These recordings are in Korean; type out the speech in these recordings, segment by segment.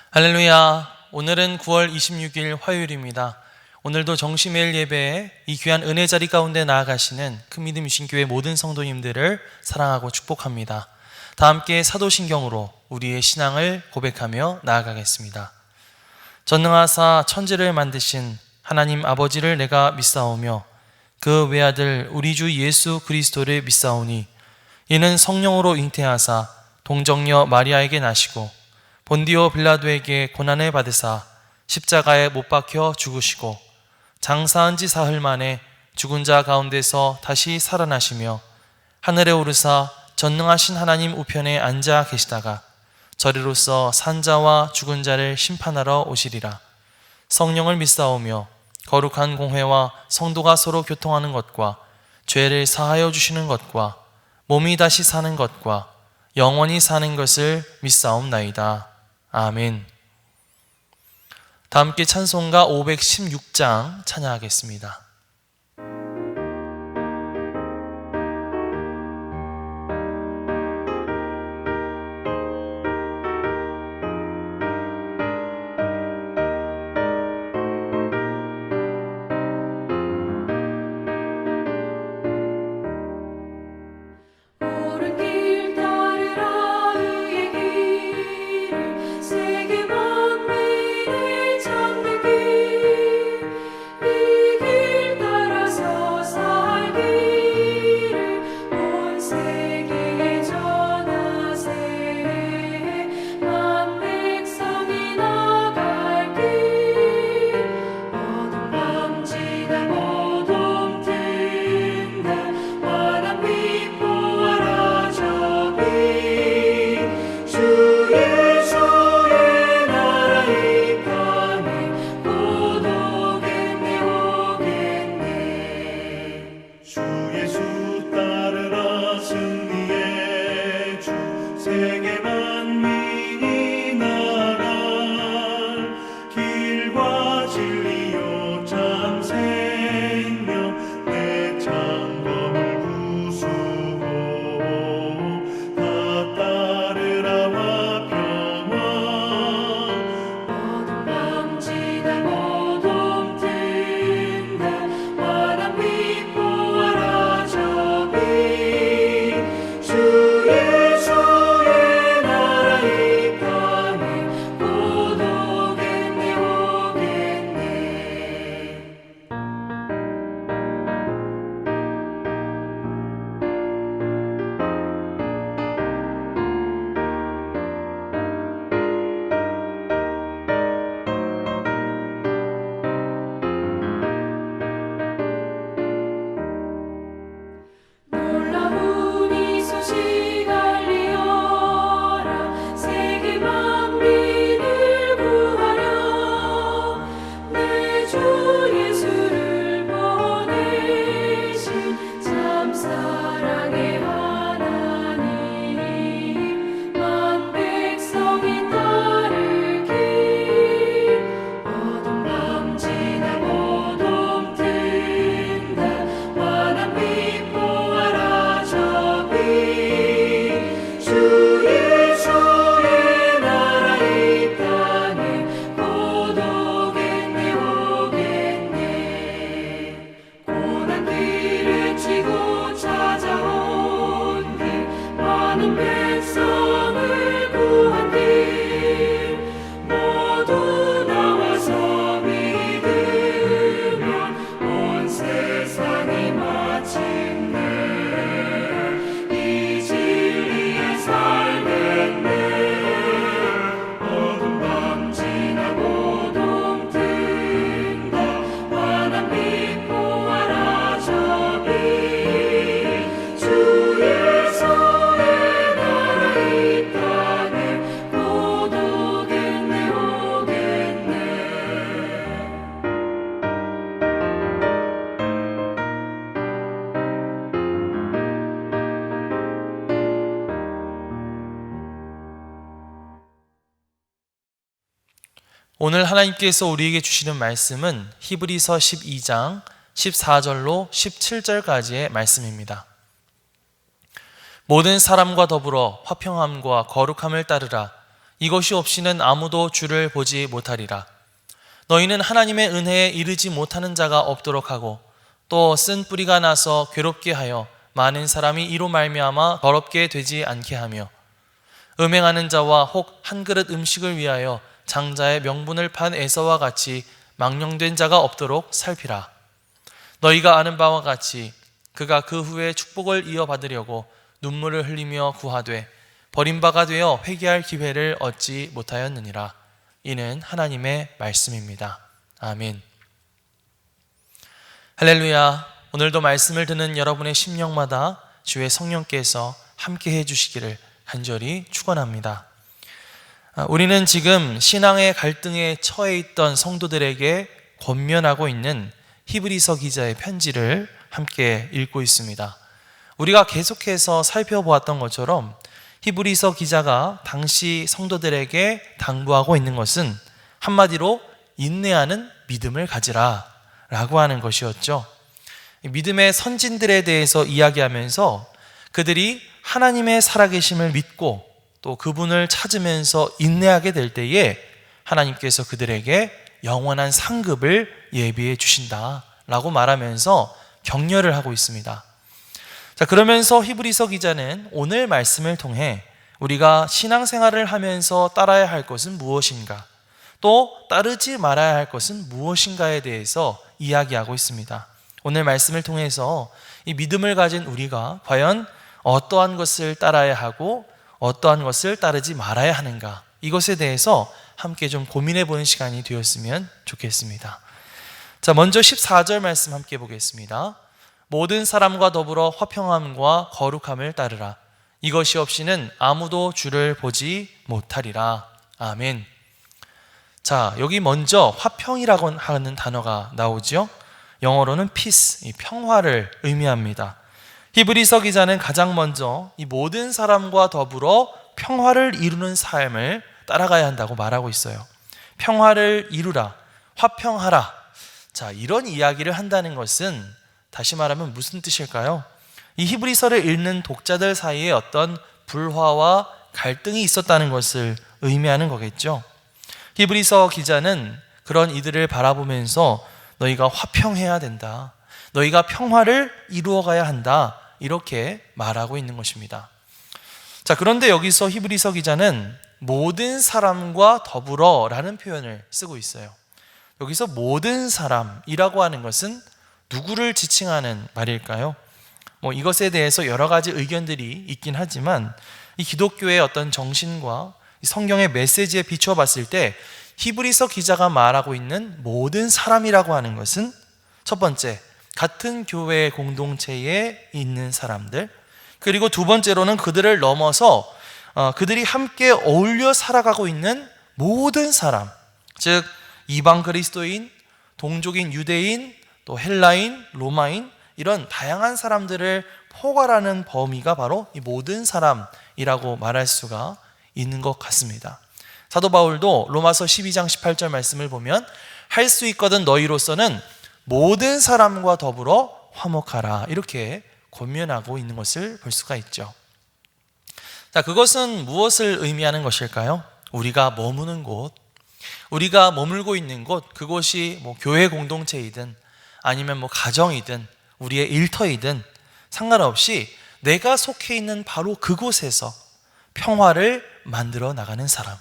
할렐루야. 오늘은 9월 26일 화요일입니다. 오늘도 정시매일 예배에 이 귀한 은혜 자리 가운데 나아가시는 큰믿음이신 교회 모든 성도님들을 사랑하고 축복합니다. 다 함께 사도신경으로 우리의 신앙을 고백하며 나아가겠습니다. 전능하사 천지를 만드신 하나님 아버지를 내가 믿사오며 그 외아들 우리 주 예수 그리스도를 믿사오니 이는 성령으로 잉태하사 동정녀 마리아에게 나시고 본디오 빌라도에게 고난을 받으사 십자가에 못 박혀 죽으시고 장사한 지 사흘 만에 죽은 자 가운데서 다시 살아나시며 하늘에 오르사 전능하신 하나님 우편에 앉아 계시다가 저리로서 산 자와 죽은 자를 심판하러 오시리라. 성령을 믿사오며 거룩한 공회와 성도가 서로 교통하는 것과 죄를 사하여 주시는 것과 몸이 다시 사는 것과 영원히 사는 것을 믿사옵나이다. 아멘. 다 함께 찬송가 516장 찬양하겠습니다. 오늘 하나님께서 우리에게 주시는 말씀은 히브리서 12장 14절로 17절까지의 말씀입니다. 모든 사람과 더불어 화평함과 거룩함을 따르라. 이것이 없이는 아무도 주를 보지 못하리라. 너희는 하나님의 은혜에 이르지 못하는 자가 없도록 하고 또 쓴 뿌리가 나서 괴롭게 하여 많은 사람이 이로 말미암아 더럽게 되지 않게 하며 음행하는 자와 혹 한 그릇 음식을 위하여 장자의 명분을 판 에서와 같이 망령된 자가 없도록 살피라. 너희가 아는 바와 같이 그가 그 후에 축복을 이어받으려고 눈물을 흘리며 구하되 버림바가 되어 회개할 기회를 얻지 못하였느니라. 이는 하나님의 말씀입니다. 아멘. 할렐루야. 오늘도 말씀을 듣는 여러분의 심령마다 주의 성령께서 함께 해주시기를 간절히 축원합니다. 우리는 지금 신앙의 갈등에 처해 있던 성도들에게 권면하고 있는 히브리서 기자의 편지를 함께 읽고 있습니다. 우리가 계속해서 살펴보았던 것처럼 히브리서 기자가 당시 성도들에게 당부하고 있는 것은 한마디로 인내하는 믿음을 가지라 라고 하는 것이었죠. 믿음의 선진들에 대해서 이야기하면서 그들이 하나님의 살아계심을 믿고 또 그분을 찾으면서 인내하게 될 때에 하나님께서 그들에게 영원한 상급을 예비해 주신다 라고 말하면서 격려를 하고 있습니다. 자, 그러면서 히브리서 기자는 오늘 말씀을 통해 우리가 신앙생활을 하면서 따라야 할 것은 무엇인가, 또 따르지 말아야 할 것은 무엇인가에 대해서 이야기하고 있습니다. 오늘 말씀을 통해서 이 믿음을 가진 우리가 과연 어떠한 것을 따라야 하고 어떠한 것을 따르지 말아야 하는가, 이것에 대해서 함께 좀 고민해 보는 시간이 되었으면 좋겠습니다. 자, 먼저 14절 말씀 함께 보겠습니다. 모든 사람과 더불어 화평함과 거룩함을 따르라. 이것이 없이는 아무도 주를 보지 못하리라. 아멘. 자, 여기 먼저 화평이라고 하는 단어가 나오죠. 영어로는 peace, 이 평화를 의미합니다. 히브리서 기자는 가장 먼저 이 모든 사람과 더불어 평화를 이루는 삶을 따라가야 한다고 말하고 있어요. 평화를 이루라, 화평하라. 자, 이런 이야기를 한다는 것은 다시 말하면 무슨 뜻일까요? 이 히브리서를 읽는 독자들 사이에 어떤 불화와 갈등이 있었다는 것을 의미하는 거겠죠. 히브리서 기자는 그런 이들을 바라보면서 너희가 화평해야 된다, 너희가 평화를 이루어가야 한다, 이렇게 말하고 있는 것입니다. 자, 그런데 여기서 히브리서 기자는 모든 사람과 더불어 라는 표현을 쓰고 있어요. 여기서 모든 사람이라고 하는 것은 누구를 지칭하는 말일까요? 이것에 대해서 여러 가지 의견들이 있긴 하지만 이 기독교의 어떤 정신과 성경의 메시지에 비춰 봤을 때 히브리서 기자가 말하고 있는 모든 사람이라고 하는 것은 첫 번째, 같은 교회 공동체에 있는 사람들, 그리고 두 번째로는 그들을 넘어서 그들이 함께 어울려 살아가고 있는 모든 사람, 즉 이방 그리스도인, 동족인 유대인, 또 헬라인, 로마인, 이런 다양한 사람들을 포괄하는 범위가 바로 이 모든 사람이라고 말할 수가 있는 것 같습니다. 사도 바울도 로마서 12장 18절 말씀을 보면 할 수 있거든 너희로서는 모든 사람과 더불어 화목하라, 이렇게 권면하고 있는 것을 볼 수가 있죠. 자, 그것은 무엇을 의미하는 것일까요? 우리가 머무는 곳, 우리가 머물고 있는 곳, 그곳이 교회 공동체이든 아니면 가정이든 우리의 일터이든 상관없이 내가 속해 있는 바로 그곳에서 평화를 만들어 나가는 사람,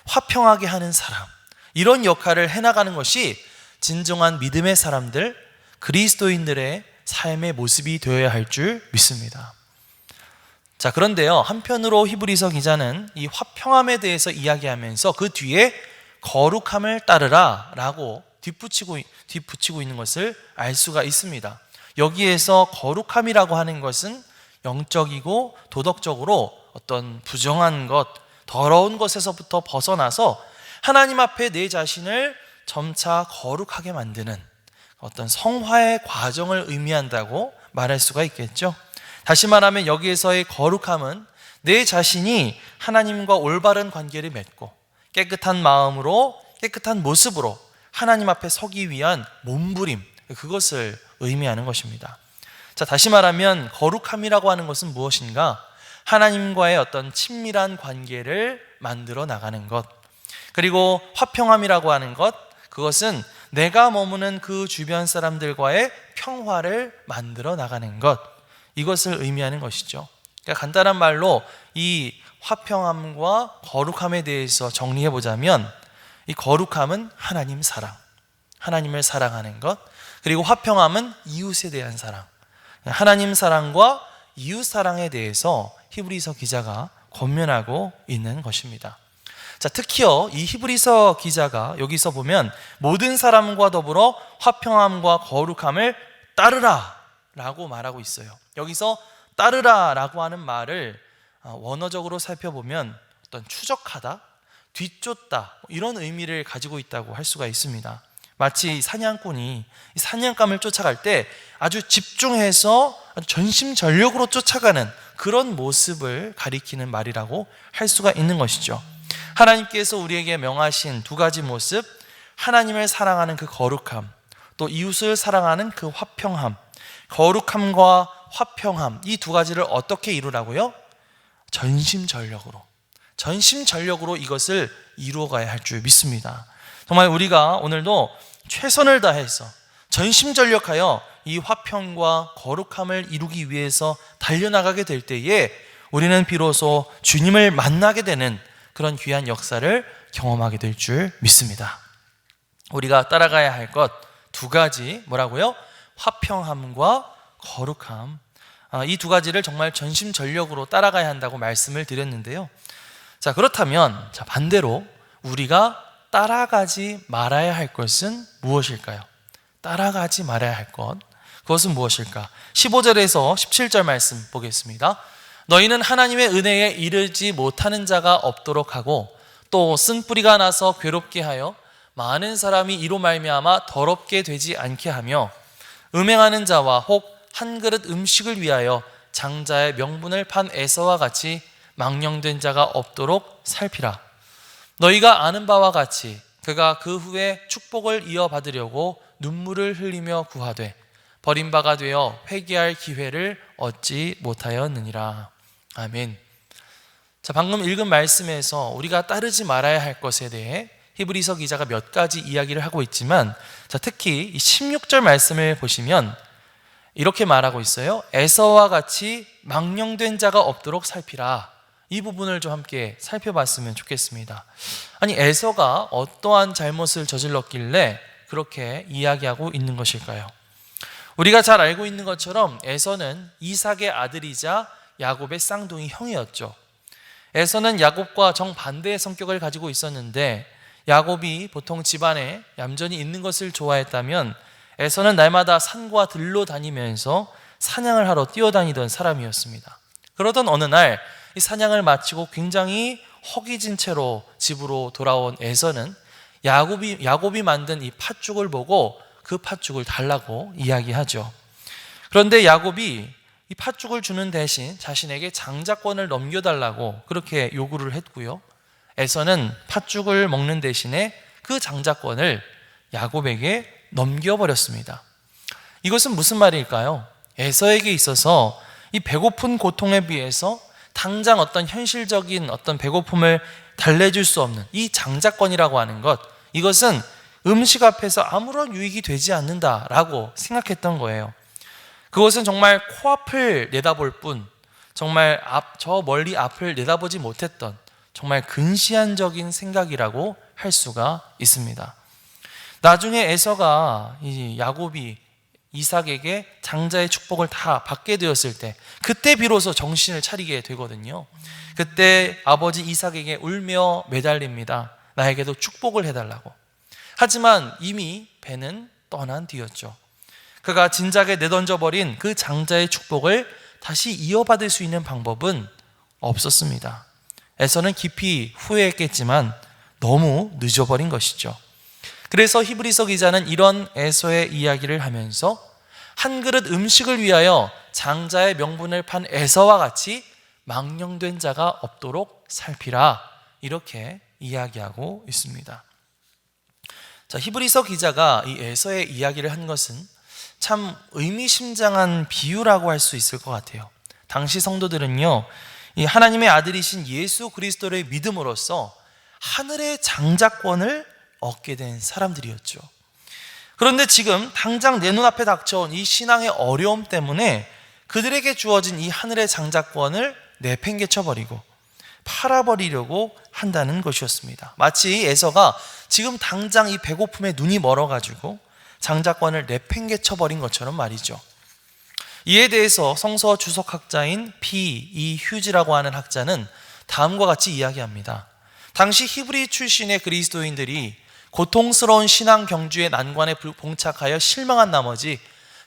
화평하게 하는 사람, 이런 역할을 해나가는 것이 진정한 믿음의 사람들, 그리스도인들의 삶의 모습이 되어야 할 줄 믿습니다. 자, 그런데요, 한편으로 히브리서 기자는 이 화평함에 대해서 이야기하면서 그 뒤에 거룩함을 따르라 라고 뒷붙이고 있는 것을 알 수가 있습니다. 여기에서 거룩함이라고 하는 것은 영적이고 도덕적으로 어떤 부정한 것, 더러운 것에서부터 벗어나서 하나님 앞에 내 자신을 점차 거룩하게 만드는 어떤 성화의 과정을 의미한다고 말할 수가 있겠죠. 다시 말하면 여기에서의 거룩함은 내 자신이 하나님과 올바른 관계를 맺고 깨끗한 마음으로, 깨끗한 모습으로 하나님 앞에 서기 위한 몸부림, 그것을 의미하는 것입니다. 자, 다시 말하면 거룩함이라고 하는 것은 무엇인가? 하나님과의 어떤 친밀한 관계를 만들어 나가는 것. 그리고 화평함이라고 하는 것, 그것은 내가 머무는 그 주변 사람들과의 평화를 만들어 나가는 것, 이것을 의미하는 것이죠. 그러니까 간단한 말로 이 화평함과 거룩함에 대해서 정리해 보자면, 이 거룩함은 하나님 사랑, 하나님을 사랑하는 것, 그리고 화평함은 이웃에 대한 사랑, 하나님 사랑과 이웃 사랑에 대해서 히브리서 기자가 권면하고 있는 것입니다. 자, 특히요, 이 히브리서 기자가 여기서 보면 모든 사람과 더불어 화평함과 거룩함을 따르라 라고 말하고 있어요. 여기서 따르라 라고 하는 말을 원어적으로 살펴보면 어떤 추적하다, 뒤쫓다, 이런 의미를 가지고 있다고 할 수가 있습니다. 마치 사냥꾼이 이 사냥감을 쫓아갈 때 아주 집중해서 전심전력으로 쫓아가는 그런 모습을 가리키는 말이라고 할 수가 있는 것이죠. 하나님께서 우리에게 명하신 두 가지 모습, 하나님을 사랑하는 그 거룩함, 또 이웃을 사랑하는 그 화평함, 거룩함과 화평함, 이 두 가지를 어떻게 이루라고요? 전심전력으로 이것을 이루어가야 할 줄 믿습니다. 정말 우리가 오늘도 최선을 다해서 전심전력하여 이 화평과 거룩함을 이루기 위해서 달려나가게 될 때에 우리는 비로소 주님을 만나게 되는 그런 귀한 역사를 경험하게 될 줄 믿습니다. 우리가 따라가야 할 것 두 가지, 뭐라고요? 화평함과 거룩함, 이 두 가지를 정말 전심전력으로 따라가야 한다고 말씀을 드렸는데요. 자, 그렇다면 반대로 우리가 따라가지 말아야 할 것은 무엇일까요? 따라가지 말아야 할 것, 그것은 무엇일까? 15절에서 17절 말씀 보겠습니다. 너희는 하나님의 은혜에 이르지 못하는 자가 없도록 하고 또 쓴뿌리가 나서 괴롭게 하여 많은 사람이 이로 말미암아 더럽게 되지 않게 하며 음행하는 자와 혹 한 그릇 음식을 위하여 장자의 명분을 판 에서와 같이 망령된 자가 없도록 살피라. 너희가 아는 바와 같이 그가 그 후에 축복을 이어받으려고 눈물을 흘리며 구하되 버림바가 되어 회개할 기회를 얻지 못하였느니라. 아멘. 자, 방금 읽은 말씀에서 우리가 따르지 말아야 할 것에 대해 히브리서 기자가 몇 가지 이야기를 하고 있지만, 자, 특히 이 16절 말씀을 보시면 이렇게 말하고 있어요. 에서와 같이 망령된 자가 없도록 살피라. 이 부분을 좀 함께 살펴봤으면 좋겠습니다. 아니, 에서가 어떠한 잘못을 저질렀길래 그렇게 이야기하고 있는 것일까요? 우리가 잘 알고 있는 것처럼 에서는 이삭의 아들이자 야곱의 쌍둥이 형이었죠. 에서는 야곱과 정반대의 성격을 가지고 있었는데, 야곱이 보통 집안에 얌전히 있는 것을 좋아했다면 에서는 날마다 산과 들로 다니면서 사냥을 하러 뛰어다니던 사람이었습니다. 그러던 어느 날 이 사냥을 마치고 굉장히 허기진 채로 집으로 돌아온 에서는 야곱이 만든 이 팥죽을 보고 그 팥죽을 달라고 이야기하죠. 그런데 야곱이 이 팥죽을 주는 대신 자신에게 장자권을 넘겨달라고 그렇게 요구를 했고요. 에서는 팥죽을 먹는 대신에 그 장자권을 야곱에게 넘겨버렸습니다. 이것은 무슨 말일까요? 에서에게 있어서 이 배고픈 고통에 비해서 당장 어떤 현실적인 어떤 배고픔을 달래줄 수 없는 이 장자권이라고 하는 것, 이것은 음식 앞에서 아무런 유익이 되지 않는다라고 생각했던 거예요. 그것은 정말 코앞을 내다볼 뿐, 정말 저 멀리 앞을 내다보지 못했던 정말 근시안적인 생각이라고 할 수가 있습니다. 나중에 에서가 야곱이 이삭에게 장자의 축복을 다 받게 되었을 때, 그때 비로소 정신을 차리게 되거든요. 그때 아버지 이삭에게 울며 매달립니다. 나에게도 축복을 해달라고. 하지만 이미 배는 떠난 뒤였죠. 그가 진작에 내던져버린 그 장자의 축복을 다시 이어받을 수 있는 방법은 없었습니다. 에서는 깊이 후회했겠지만 너무 늦어버린 것이죠. 그래서 히브리서 기자는 이런 에서의 이야기를 하면서 한 그릇 음식을 위하여 장자의 명분을 판 에서와 같이 망령된 자가 없도록 살피라, 이렇게 이야기하고 있습니다. 자, 히브리서 기자가 이 에서의 이야기를 한 것은 참 의미심장한 비유라고 할 수 있을 것 같아요. 당시 성도들은요, 이 하나님의 아들이신 예수 그리스도를 믿음으로써 하늘의 장자권을 얻게 된 사람들이었죠. 그런데 지금 당장 내 눈앞에 닥쳐온 이 신앙의 어려움 때문에 그들에게 주어진 이 하늘의 장자권을 내팽개쳐버리고 팔아버리려고 한다는 것이었습니다. 마치 에서가 지금 당장 이 배고픔에 눈이 멀어가지고 장자권을 내팽개쳐버린 것처럼 말이죠. 이에 대해서 성서 주석학자인 P.E. 휴즈라고 하는 학자는 다음과 같이 이야기합니다. 당시 히브리 출신의 그리스도인들이 고통스러운 신앙 경주의 난관에 봉착하여 실망한 나머지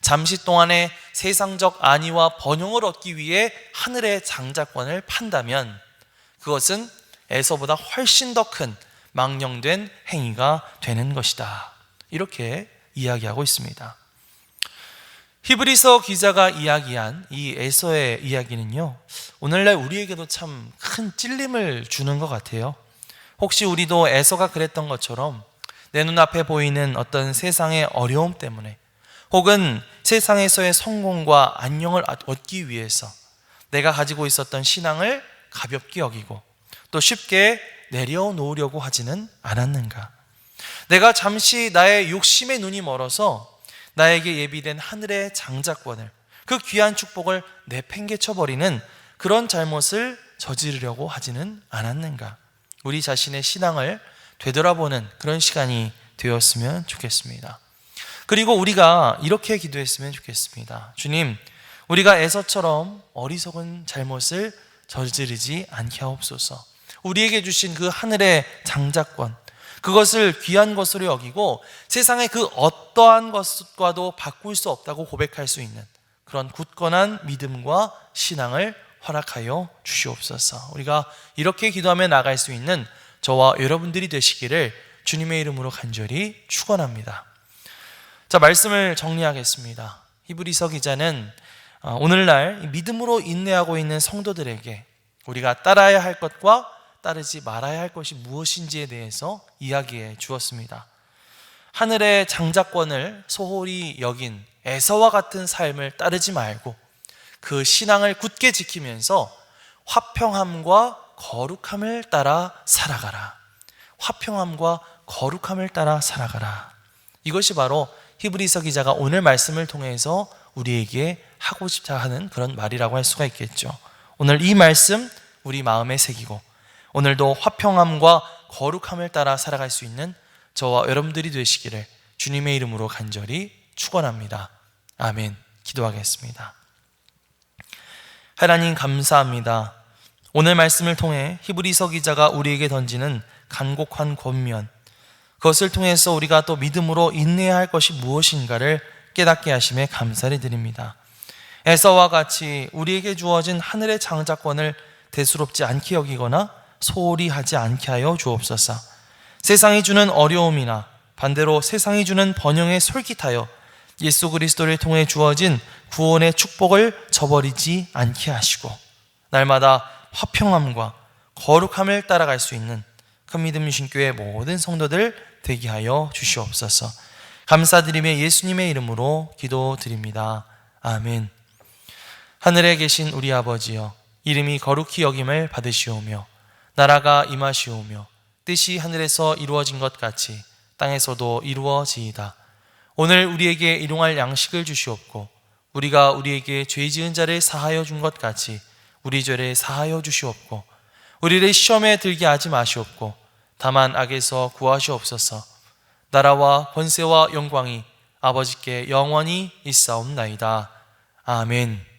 잠시 동안의 세상적 안위와 번영을 얻기 위해 하늘의 장자권을 판다면 그것은 에서보다 훨씬 더 큰 망령된 행위가 되는 것이다. 이렇게 이야기하고 있습니다. 히브리서 기자가 이야기한 이 에서의 이야기는요, 오늘날 우리에게도 참 큰 찔림을 주는 것 같아요. 혹시 우리도 에서가 그랬던 것처럼 내 눈앞에 보이는 어떤 세상의 어려움 때문에 혹은 세상에서의 성공과 안녕을 얻기 위해서 내가 가지고 있었던 신앙을 가볍게 여기고 또 쉽게 내려놓으려고 하지는 않았는가? 내가 잠시 나의 욕심의 눈이 멀어서 나에게 예비된 하늘의 장자권을, 그 귀한 축복을 내팽개쳐버리는 그런 잘못을 저지르려고 하지는 않았는가? 우리 자신의 신앙을 되돌아보는 그런 시간이 되었으면 좋겠습니다. 그리고 우리가 이렇게 기도했으면 좋겠습니다. 주님, 우리가 에서처럼 어리석은 잘못을 저지르지 않게 하옵소서. 우리에게 주신 그 하늘의 장자권, 그것을 귀한 것으로 여기고 세상의 그 어떠한 것과도 바꿀 수 없다고 고백할 수 있는 그런 굳건한 믿음과 신앙을 허락하여 주시옵소서. 우리가 이렇게 기도하며 나갈 수 있는 저와 여러분들이 되시기를 주님의 이름으로 간절히 축원합니다. 자, 말씀을 정리하겠습니다. 히브리서 기자는 오늘날 믿음으로 인내하고 있는 성도들에게 우리가 따라야 할 것과 따르지 말아야 할 것이 무엇인지에 대해서 이야기해 주었습니다. 하늘의 장자권을 소홀히 여긴 에서와 같은 삶을 따르지 말고 그 신앙을 굳게 지키면서 화평함과 거룩함을 따라 살아가라. 화평함과 거룩함을 따라 살아가라. 이것이 바로 히브리서 기자가 오늘 말씀을 통해서 우리에게 하고 싶다 하는 그런 말이라고 할 수가 있겠죠. 오늘 이 말씀 우리 마음에 새기고 오늘도 화평함과 거룩함을 따라 살아갈 수 있는 저와 여러분들이 되시기를 주님의 이름으로 간절히 축원합니다. 아멘. 기도하겠습니다. 하나님 감사합니다. 오늘 말씀을 통해 히브리서 기자가 우리에게 던지는 간곡한 권면, 그것을 통해서 우리가 또 믿음으로 인내해야 할 것이 무엇인가를 깨닫게 하심에 감사를 드립니다. 에서와 같이 우리에게 주어진 하늘의 장자권을 대수롭지 않게 여기거나 소홀히 하지 않게 하여 주옵소서. 세상이 주는 어려움이나 반대로 세상이 주는 번영에 솔깃하여 예수 그리스도를 통해 주어진 구원의 축복을 저버리지 않게 하시고 날마다 화평함과 거룩함을 따라갈 수 있는 큰 믿음 신교회 모든 성도들 되게 하여 주시옵소서. 감사드리며 예수님의 이름으로 기도드립니다. 아멘. 하늘에 계신 우리 아버지여, 이름이 거룩히 여김을 받으시오며 나라가 임하시오며 뜻이 하늘에서 이루어진 것 같이 땅에서도 이루어지이다. 오늘 우리에게 일용할 양식을 주시옵고 우리가 우리에게 죄 지은 자를 사하여 준 것 같이 우리 죄를 사하여 주시옵고 우리를 시험에 들게 하지 마시옵고 다만 악에서 구하시옵소서. 나라와 권세와 영광이 아버지께 영원히 있사옵나이다. 아멘.